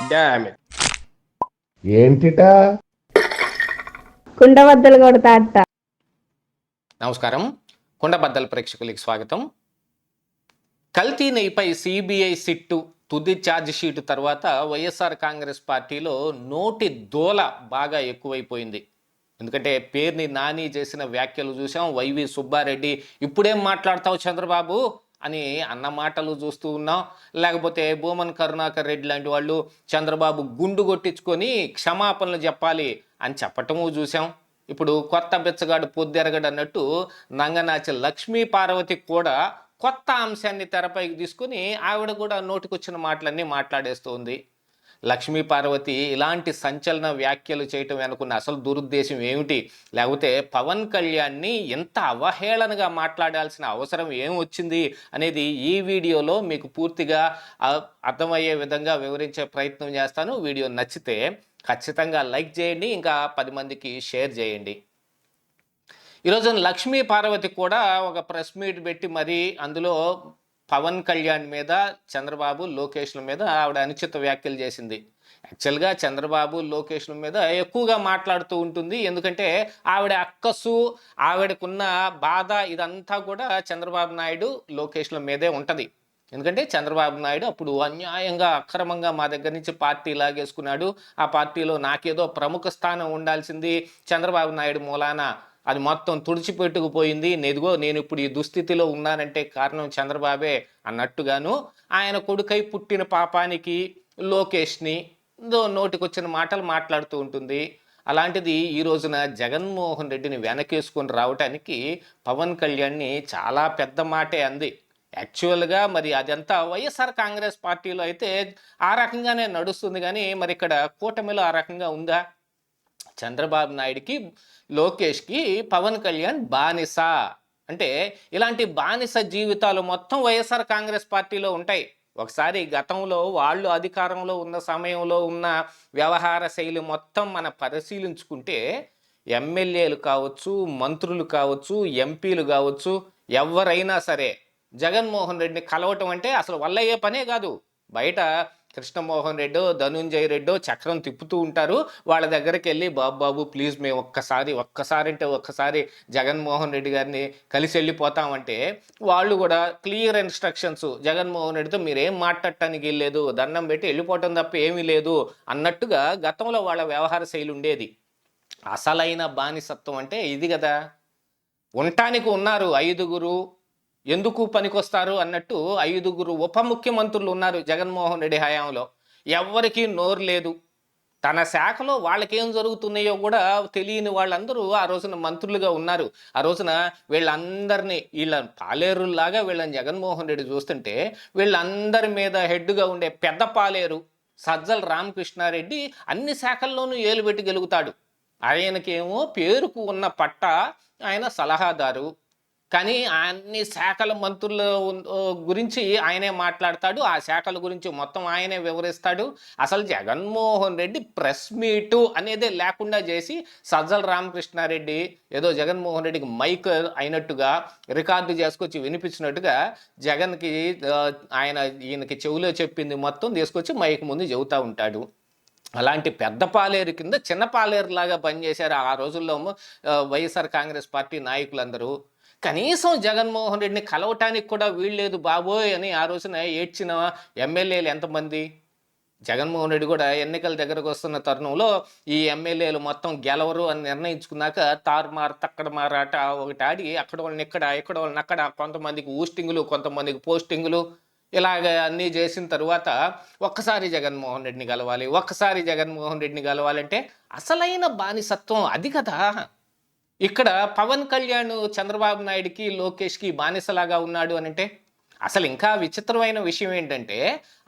Damn it. ఏంటిటా కుండబద్దలు కొడతా అట్ట. నమస్కారం, కుండబద్దల ప్రేక్షకులకి స్వాగతం. కల్తీ నెయ్యిపై సిబిఐ సిట్టు తుది ఛార్జ్ షీటు తర్వాత వైఎస్ఆర్ కాంగ్రెస్ పార్టీలో నోటి దోల బాగా ఎక్కువైపోయింది. ఎందుకంటే పేరుని నాని చేసిన వ్యాఖ్యలు చూసాం. వైవి సుబ్బారెడ్డి ఇప్పుడేం మాట్లాడతావు చంద్రబాబు అని అన్న మాటలు చూస్తూ ఉన్నాం. లేకపోతే భూమన్ కరుణాకర్ రెడ్డి లాంటి వాళ్ళు చంద్రబాబు గుండు కొట్టించుకొని క్షమాపణలు చెప్పాలి అని చెప్పటము చూసాం. ఇప్పుడు కొత్త బిచ్చగాడు పొద్దెరగడు అన్నట్టు నంగనాచి లక్ష్మీ పార్వతి కూడా కొత్త అంశాన్ని తెరపైకి తీసుకుని ఆవిడ కూడా నోటికొచ్చిన మాటలన్నీ మాట్లాడేస్తుంది. లక్ష్మీ పార్వతి ఇలాంటి సంచలన వ్యాఖ్యలు చేయటం వెనుకున్న అసలు దురుద్దేశం ఏమిటి, లేకపోతే పవన్ కళ్యాణ్ని ఎంత అవహేళనగా మాట్లాడాల్సిన అవసరం ఏం వచ్చింది అనేది ఈ వీడియోలో మీకు పూర్తిగా అర్థమయ్యే విధంగా వివరించే ప్రయత్నం చేస్తాను. వీడియో నచ్చితే ఖచ్చితంగా లైక్ చేయండి, ఇంకా 10 మందికి షేర్ చేయండి. ఈరోజు లక్ష్మీ పార్వతి కూడా ఒక ప్రెస్ మీట్ పెట్టి మరి అందులో పవన్ కళ్యాణ్ మీద, చంద్రబాబు, లోకేష్ల మీద ఆవిడ అనుచిత వ్యాఖ్యలు చేసింది. యాక్చువల్గా చంద్రబాబు, లోకేష్ల మీద ఎక్కువగా మాట్లాడుతూ ఉంటుంది. ఎందుకంటే ఆవిడ అక్కసు, ఆవిడకున్న బాధ ఇదంతా కూడా చంద్రబాబు నాయుడు, లోకేష్ల మీదే ఉంటుంది. ఎందుకంటే చంద్రబాబు నాయుడు అప్పుడు అన్యాయంగా, అక్రమంగా మా దగ్గర నుంచి పార్టీ లాగేసుకున్నాడు. ఆ పార్టీలో నాకేదో ప్రముఖ స్థానం ఉండాల్సింది, చంద్రబాబు నాయుడు మూలాన అది మొత్తం తుడిచిపెట్టుకుపోయింది. నేను ఇప్పుడు ఈ దుస్థితిలో ఉన్నానంటే కారణం చంద్రబాబే అన్నట్టుగాను ఆయన కొడుకై పుట్టిన పాపానికి లోకేష్ని నోటికొచ్చిన మాటలు మాట్లాడుతూ ఉంటుంది. అలాంటిది ఈ రోజున జగన్మోహన్ రెడ్డిని వెనకేసుకొని రావటానికి పవన్ కళ్యాణ్ని చాలా పెద్ద మాటే అంది. యాక్చువల్గా మరి అదంతా వైఎస్ఆర్ కాంగ్రెస్ పార్టీలో అయితే ఆ రకంగానే నడుస్తుంది, కానీ మరి ఇక్కడ కూటమిలో ఆ రకంగా ఉందా? చంద్రబాబు నాయుడికి, లోకేష్కి పవన్ కళ్యాణ్ బానిస. అంటే ఇలాంటి బానిస జీవితాలు మొత్తం వైఎస్ఆర్ కాంగ్రెస్ పార్టీలో ఉంటాయి. ఒకసారి గతంలో వాళ్ళు అధికారంలో ఉన్న సమయంలో ఉన్న వ్యవహార శైలి మొత్తం మనం పరిశీలించుకుంటే ఎమ్మెల్యేలు కావచ్చు, మంత్రులు కావచ్చు, ఎంపీలు కావచ్చు, ఎవరైనా సరే జగన్మోహన్ రెడ్డిని కలవటం అంటే అసలు వల్లయ్యే పనే కాదు. బయట కృష్ణమోహన్ రెడ్డో, ధనుంజయ రెడ్డో చక్రం తిప్పుతూ ఉంటారు. వాళ్ళ దగ్గరికి వెళ్ళి బాబు ప్లీజ్ మేము ఒక్కసారి జగన్మోహన్ రెడ్డి గారిని కలిసి వెళ్ళిపోతామంటే వాళ్ళు కూడా క్లియర్ ఇన్స్ట్రక్షన్స్, జగన్మోహన్ రెడ్డితో మీరేం మాట్లాడటానికి వెళ్ళలేదు, దండం పెట్టి వెళ్ళిపోవటం తప్ప ఏమీ లేదు అన్నట్టుగా గతంలో వాళ్ళ వ్యవహార శైలి ఉండేది. అసలైన బానిసత్వం అంటే ఇది కదా. ఉండటానికి ఉన్నారు 5గురు, ఎందుకు పనికొస్తారు అన్నట్టు 5గురు ఉప ముఖ్యమంత్రులు ఉన్నారు జగన్మోహన్ రెడ్డి హయాంలో. ఎవ్వరికీ నోరు లేదు. తన శాఖలో వాళ్ళకేం జరుగుతున్నాయో కూడా తెలియని వాళ్ళందరూ ఆ రోజున మంత్రులుగా ఉన్నారు. ఆ రోజున వీళ్ళందరినీ, వీళ్ళ పాలేరులాగా వీళ్ళని జగన్మోహన్ రెడ్డి చూస్తుంటే వీళ్ళందరి మీద హెడ్గా ఉండే పెద్ద పాలేరు సజ్జల రామకృష్ణారెడ్డి అన్ని శాఖల్లోనూ ఏలు పెట్టి గెలుగుతాడు. ఆయనకేమో పేరుకు ఉన్న పట్ట ఆయన సలహాదారు, కానీ అన్ని శాఖల మంత్రుల గురించి ఆయనే మాట్లాడతాడు. ఆ శాఖల గురించి మొత్తం ఆయనే వివరిస్తాడు. అసలు జగన్మోహన్ రెడ్డి ప్రెస్ మీటు అనేదే లేకుండా చేసి సజ్జల రామకృష్ణారెడ్డి ఏదో జగన్మోహన్ రెడ్డికి మైక్ అయినట్టుగా రికార్డు చేసుకొచ్చి వినిపించినట్టుగా జగన్కి ఈయనకి చెవిలో చెప్పింది మొత్తం తీసుకొచ్చి మైక్ ముందు చెబుతూ ఉంటాడు. అలాంటి పెద్ద పాలేరు కింద చిన్న పాలేరు లాగా పనిచేశారు ఆ రోజుల్లో వైఎస్ఆర్ కాంగ్రెస్ పార్టీ నాయకులందరూ. కనీసం జగన్మోహన్ రెడ్డిని కలవటానికి కూడా వీల్లేదు బాబోయ్ అని ఆ రోజున ఏడ్చిన ఎమ్మెల్యేలు ఎంతమంది? జగన్మోహన్ రెడ్డి కూడా ఎన్నికల దగ్గరకు వస్తున్న తరుణంలో ఈ ఎమ్మెల్యేలు మొత్తం గెలవరు అని నిర్ణయించుకున్నాక తారుమారు తక్కడమారాట ఒకటి ఆడి అక్కడ వాళ్ళని ఇక్కడ వాళ్ళని అక్కడ, కొంతమందికి ఊస్టింగులు, కొంతమందికి పోస్టింగులు, ఇలాగ అన్నీ చేసిన తర్వాత ఒక్కసారి జగన్మోహన్ రెడ్డిని కలవాలంటే అసలైన బానిసత్వం అది కదా. ఇక్కడ పవన్ కళ్యాణ్ చంద్రబాబు నాయుడికి, లోకేష్కి బానిసలాగా ఉన్నాడు అని అంటే అసలు ఇంకా విచిత్రమైన విషయం ఏంటంటే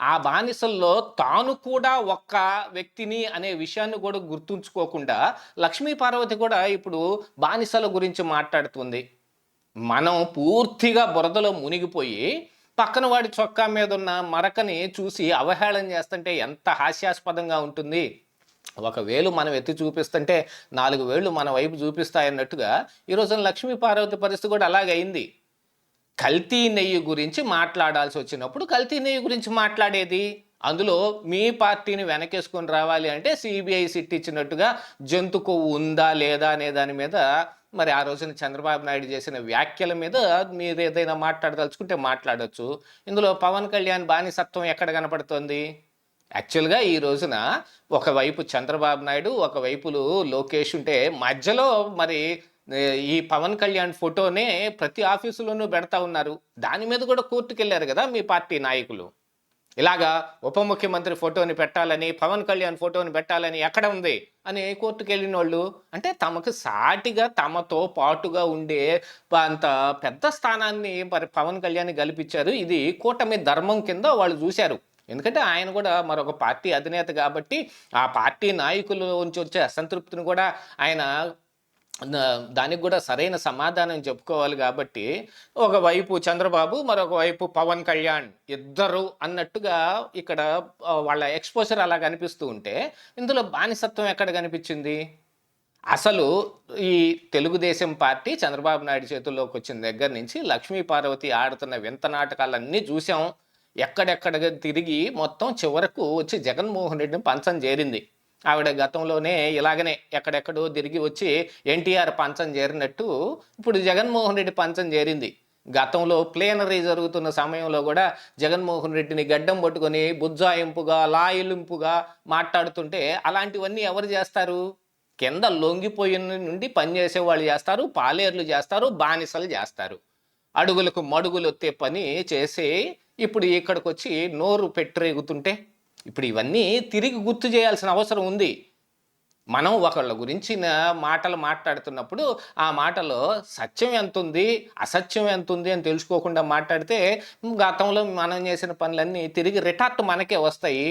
ఆ బానిసల్లో తాను కూడా ఒక్క వ్యక్తిని అనే విషయాన్ని కూడా గుర్తుంచుకోకుండా లక్ష్మీ పార్వతి కూడా ఇప్పుడు బానిసల గురించి మాట్లాడుతుంది. మనం పూర్తిగా బురదలో మునిగిపోయి పక్కన వాడి చొక్కా మీద ఉన్న మరకని చూసి అవహేళన చేస్తుంటే ఎంత హాస్యాస్పదంగా ఉంటుంది. ఒక వేలు మనం ఎత్తి చూపిస్తుంటే 4 వేళ్ళు మన వైపు చూపిస్తాయన్నట్టుగా ఈరోజు లక్ష్మీ పార్వతి పరిస్థితి కూడా అలాగైంది. కల్తీ నెయ్యి గురించి మాట్లాడాల్సి వచ్చినప్పుడు కల్తీ నెయ్యి గురించి మాట్లాడేది, అందులో మీ పార్టీని వెనకేసుకొని రావాలి అంటే సిబిఐ సిట్ ఇచ్చినట్టుగా జంతు కొవ్వు ఉందా లేదా అనే దాని మీద మరి ఆ రోజున చంద్రబాబు నాయుడు చేసిన వ్యాఖ్యల మీద మీరు ఏదైనా మాట్లాడదలుచుకుంటే మాట్లాడొచ్చు. ఇందులో పవన్ కళ్యాణ్ బానిసత్వం ఎక్కడ కనపడుతోంది? యాక్చువల్గా ఈ రోజున ఒకవైపు చంద్రబాబు నాయుడు, ఒకవైపు లోకేష్ ఉంటే మధ్యలో మరి ఈ పవన్ కళ్యాణ్ ఫోటోనే ప్రతి ఆఫీసులోనూ పెడతా ఉన్నారు. దాని మీద కూడా కోర్టుకు వెళ్ళారు కదా మీ పార్టీ నాయకులు. ఇలాగా ఉప ముఖ్యమంత్రి ఫోటోని పెట్టాలని, పవన్ కళ్యాణ్ ఫోటోని పెట్టాలని ఎక్కడ ఉంది అని కోర్టుకు వెళ్ళిన వాళ్ళు. అంటే తమకు సాటిగా తమతో పాటుగా ఉండే అంత పెద్ద స్థానాన్ని మరి పవన్ కళ్యాణ్ కల్పించారు. ఇది కూటమి ధర్మం కింద వాళ్ళు చూశారు. ఎందుకంటే ఆయన కూడా మరొక పార్టీ అధినేత కాబట్టి ఆ పార్టీ నాయకుల నుంచి వచ్చే అసంతృప్తిని కూడా ఆయన దానికి కూడా సరైన సమాధానం చెప్పుకోవాలి కాబట్టి ఒకవైపు చంద్రబాబు, మరొక వైపు పవన్ కళ్యాణ్ ఇద్దరు అన్నట్టుగా ఇక్కడ వాళ్ళ ఎక్స్పోజర్ అలా కనిపిస్తూ ఉంటే ఇందులో బానిసత్వం ఎక్కడ కనిపించింది? అసలు ఈ తెలుగుదేశం పార్టీ చంద్రబాబు నాయుడు చేతుల్లోకి వచ్చిన దగ్గర నుంచి లక్ష్మీ పార్వతి ఆడుతున్న వింత నాటకాలన్నీ చూసాం. ఎక్కడెక్కడ తిరిగి మొత్తం చివరకు వచ్చి జగన్మోహన్ రెడ్డిని పంచం చేరింది. ఆవిడ గతంలోనే ఇలాగనే ఎక్కడెక్కడో తిరిగి వచ్చి ఎన్టీఆర్ పంచం చేరినట్టు ఇప్పుడు జగన్మోహన్ రెడ్డి పంచం చేరింది. గతంలో ప్లేనరీ జరుగుతున్న సమయంలో కూడా జగన్మోహన్ రెడ్డిని గడ్డం పట్టుకొని బుజ్జాయింపుగా లాయిలింపుగా మాట్లాడుతుంటే అలాంటివన్నీ ఎవరు చేస్తారు? కింద లొంగిపోయిన నుండి పనిచేసే వాళ్ళు చేస్తారు, పాలేర్లు చేస్తారు, బానిసలు చేస్తారు. అడుగులకు మడుగులు ఎత్తే పని చేసి ఇప్పుడు ఇక్కడికి వచ్చి నోరు పెట్టరేగుతుంటే ఇప్పుడు ఇవన్నీ తిరిగి గుర్తు చేయాల్సిన అవసరం ఉంది. మనం ఒకళ్ళ గురించిన మాటలు మాట్లాడుతున్నప్పుడు ఆ మాటలో సత్యం ఎంత ఉంది, అసత్యం ఎంత ఉంది అని తెలుసుకోకుండా మాట్లాడితే గతంలో మనం చేసిన పనులన్నీ తిరిగి రిటార్ట్ మనకే వస్తాయి.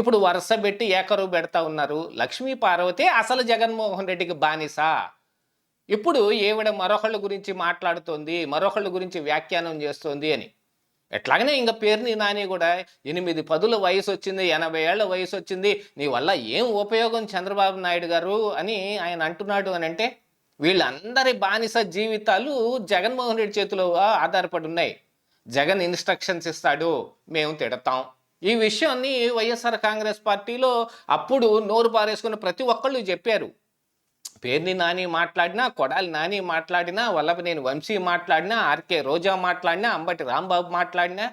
ఇప్పుడు వరుస పెట్టి ఏకరువు పెడతా ఉన్నారు. లక్ష్మీ పార్వతి అసలు జగన్మోహన్ రెడ్డికి బానిస. ఇప్పుడు ఈవిడ మరొకళ్ళ గురించి మాట్లాడుతోంది, మరొకళ్ళ గురించి వ్యాఖ్యానం చేస్తోంది అని. ఎట్లాగనే ఇంకా పేరుని నాని కూడా 8-10 వయసు వచ్చింది, 80 ఏళ్ల వయసు వచ్చింది, నీ వల్ల ఏం ఉపయోగం చంద్రబాబు నాయుడు గారు అని ఆయన అంటున్నాడు అని అంటే వీళ్ళందరి బానిస జీవితాలు జగన్మోహన్ రెడ్డి చేతిలో ఆధారపడి ఉన్నాయి. జగన్ ఇన్స్ట్రక్షన్స్ ఇస్తాడు, మేము తిడతాం. ఈ విషయాన్ని వైఎస్ఆర్ కాంగ్రెస్ పార్టీలో అప్పుడు నోరు పారేసుకున్న ప్రతి ఒక్కళ్ళు చెప్పారు. పేర్ని నాని మాట్లాడినా, కొడాలి నాని మాట్లాడినా, వల్లభనేని వంశీ మాట్లాడినా, ఆర్కే రోజా మాట్లాడినా, అంబటి రాంబాబు మాట్లాడినా,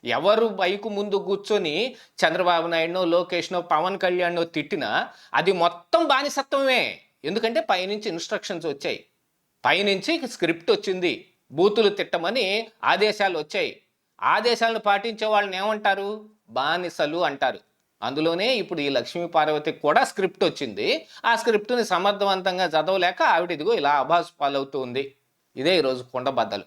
ఎవరు బైకు ముందు కూర్చొని చంద్రబాబు నాయుడునో, లోకేష్నో, పవన్ కళ్యాణ్నో తిట్టినా అది మొత్తం బానిసత్వమే. ఎందుకంటే పైనుంచి ఇన్స్ట్రక్షన్స్ వచ్చాయి, పైనుంచి స్క్రిప్ట్ వచ్చింది, బూతులు తిట్టమని ఆదేశాలు వచ్చాయి. ఆదేశాలను పాటించే వాళ్ళని ఏమంటారు? బానిసలు అంటారు. అందులోనే ఇప్పుడు ఈ లక్ష్మీ పార్వతికి కూడా స్క్రిప్ట్ వచ్చింది. ఆ స్క్రిప్ట్ని సమర్థవంతంగా చదవలేక ఆవిడ ఇదిగో ఇలా అభాసు పాలవుతూ ఉంది. ఇదే ఈరోజు కుండబద్దలు.